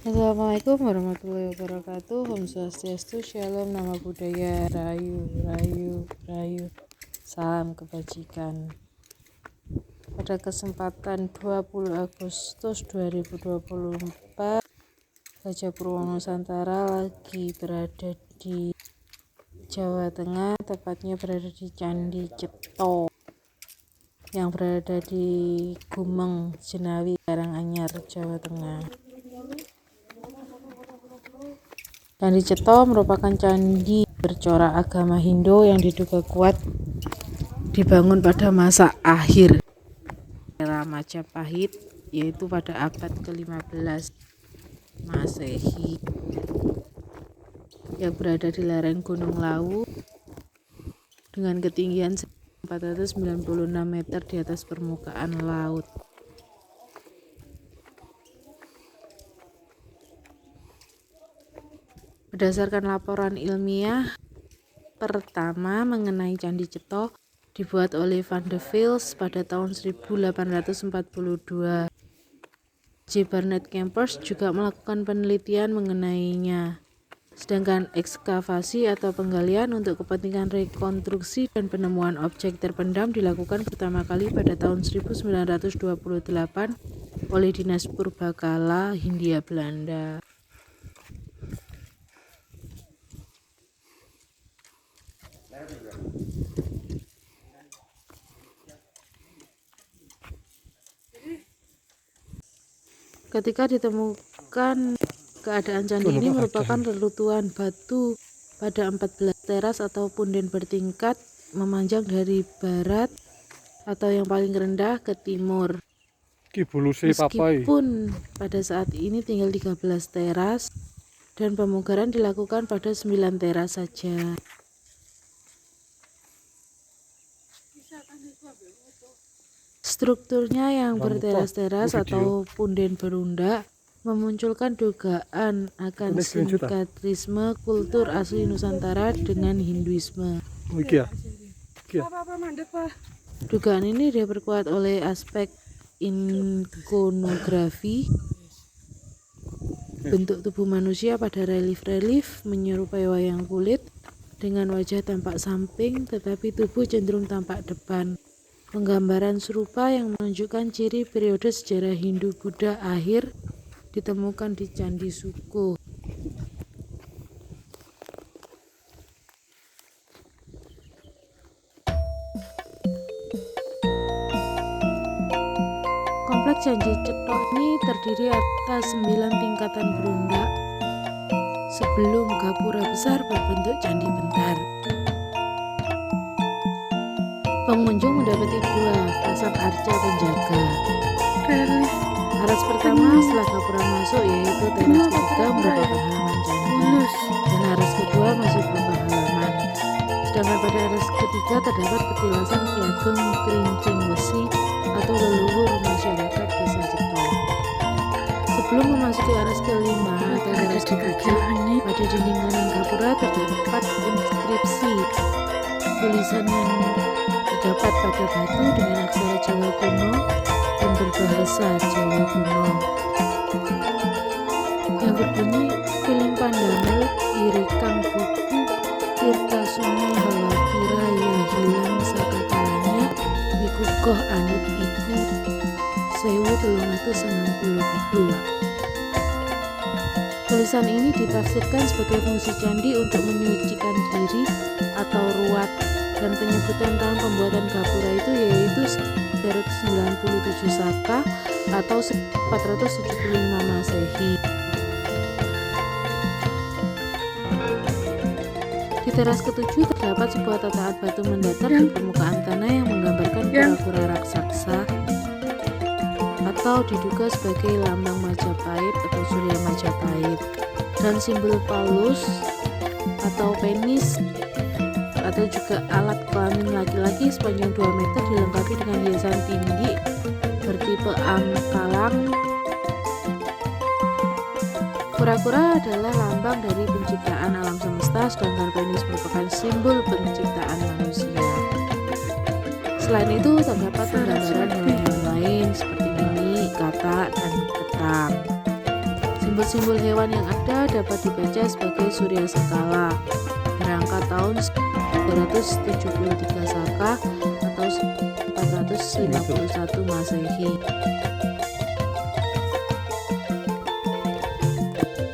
Assalamualaikum warahmatullahi wabarakatuh. Om Swastiastu, Shalom, Nama Budaya, Rayu, Rayu, Rayu. Salam kebajikan. Pada kesempatan 20 Agustus 2024, Gajah Purwo Nusantara lagi berada di Jawa Tengah, tepatnya berada di Candi Ceto yang berada di Gumeng, Jenawi, Karanganyar, Jawa Tengah. Candi Ceto merupakan candi bercorak agama Hindu yang diduga kuat dibangun pada masa akhir era Majapahit, yaitu pada abad ke-15 Masehi, yang berada di lereng Gunung Lawu dengan ketinggian 496 meter di atas permukaan laut. Berdasarkan laporan ilmiah pertama mengenai Candi Ceto dibuat oleh Van de Vels pada tahun 1842. J. Barnett Kempers juga melakukan penelitian mengenainya. Sedangkan ekskavasi atau penggalian untuk kepentingan rekonstruksi dan penemuan objek terpendam dilakukan pertama kali pada tahun 1928 oleh Dinas Purbakala Hindia Belanda. Ketika ditemukan, keadaan candi ini merupakan reruntuhan batu pada 14 teras atau punden bertingkat memanjang dari barat atau yang paling rendah ke timur. Meskipun pada saat ini tinggal 13 teras dan pemugaran dilakukan pada 9 teras saja. Strukturnya yang berteras-teras atau punden berunda memunculkan dugaan akan sinkretisme kultur asli Nusantara dengan Hinduisme. Dugaan ini diperkuat oleh aspek ikonografi. Bentuk tubuh manusia pada relief-relief menyerupai wayang kulit dengan wajah tampak samping tetapi tubuh cenderung tampak depan. Penggambaran serupa yang menunjukkan ciri periode sejarah Hindu-Buddha akhir ditemukan di Candi Suko. Kompleks Candi Ceto ini terdiri atas 9 tingkatan berunda sebelum gapura besar berbentuk candi bentar. Pengunjung mendapati 2 pasang arca penjaga. Teras pertama setelah gapura masuk yaitu teras ketiga merupakan halaman candi dan teras kedua masih berupa halaman. Sedangkan pada teras ketiga terdapat petilasan Ki Ageng Krincing Wesi atau leluhur masyarakat Desa Ceto. Sebelum memasuki teras kelima atau teras ketujuh, pada dinding kanan gapura terdapat inskripsi tulisan yang terdapat pada batu dengan aksara Jawa kuno dan berbahasa Jawa kuno yang berbunyi Piling Pandamel Irikang Buku Tirta Sungai Hawakira ya hilang sakakalanya Ikukoh Anut Iku 1392. Tulisan ini ditafsirkan sebagai fungsi candi untuk menyucikan diri atau ruat, dan penyebutan tahun pembuatan gapura itu yaitu 397 Saka atau 475 Masehi. Di teras ketujuh terdapat sebuah tataan batu mendatar di permukaan tanah yang menggambarkan kura-kura raksasa atau diduga sebagai lambang Majapahit atau Surya Majapahit, dan simbol Paulus atau penis atau juga alat kelamin laki-laki sepanjang 2 meter dilengkapi dengan hiasan tinggi bertipe angkalang. Kura-kura adalah lambang dari penciptaan alam semesta, sedangkan penis merupakan simbol penciptaan manusia. Selain itu terdapat penggambaran hewan lain seperti mini, katak, dan ketang. Simbol-simbol hewan yang ada dapat dibaca sebagai Surya Skala, berangkat tahun 373 Saka atau 451 Masehi.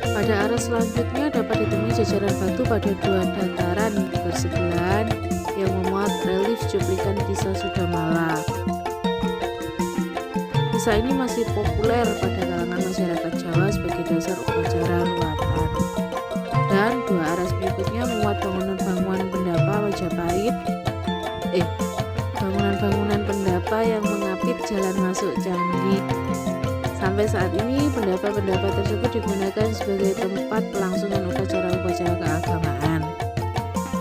Pada aras selanjutnya dapat ditemui jajaran batu pada dua dataran bersebelahan yang memuat relief cuplikan kisah Sudamala. Kisah ini masih populer pada kalangan masyarakat Jawa sebagai dasar upacara ruatan. Dan dua aras berikutnya memuat bangunan-bangunan pendapa Majapahit, bangunan-bangunan pendapa yang mengapit jalan masuk candi. Sampai saat ini pendapa-pendapa tersebut digunakan sebagai tempat pelangsungan upacara-upacara keagamaan.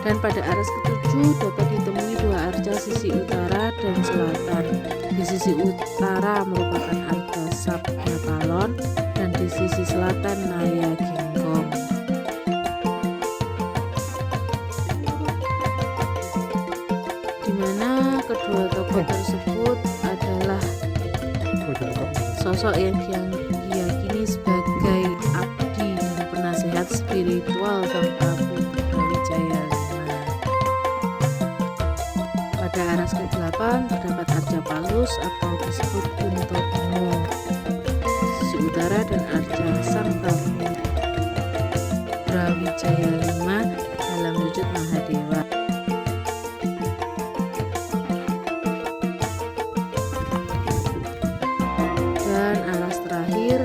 Dan pada aras ketujuh dapat ditemui dua arca sisi utara dan selatan. Di sisi utara merupakan arca Sabda Kalon dan di sisi selatan Naya Genggong. Di mana kedua tokoh tersebut adalah sosok yang diyakini sebagai abdi dan penasehat spiritual Sang Prabu Brawijaya V. Pada aras ke-8 terdapat arca Palus atau disebut Kunto Bimo sisi utara dan arca Sang Prabu Brawijaya V dalam wujud Mahadewa. Dan aras terakhir,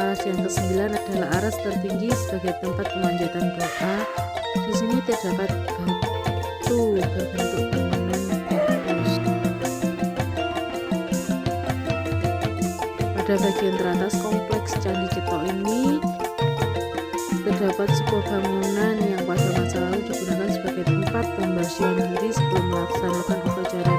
aras yang ke-9 adalah aras tertinggi sebagai tempat pemanjatan doa. Di sini terdapat batu berbentuk bangunan terus. Pada bagian teratas kompleks Candi Cetok ini terdapat sebuah bangunan yang pada masa lalu digunakan sebagai tempat pembersihan diri sebelum melaksanakan upacara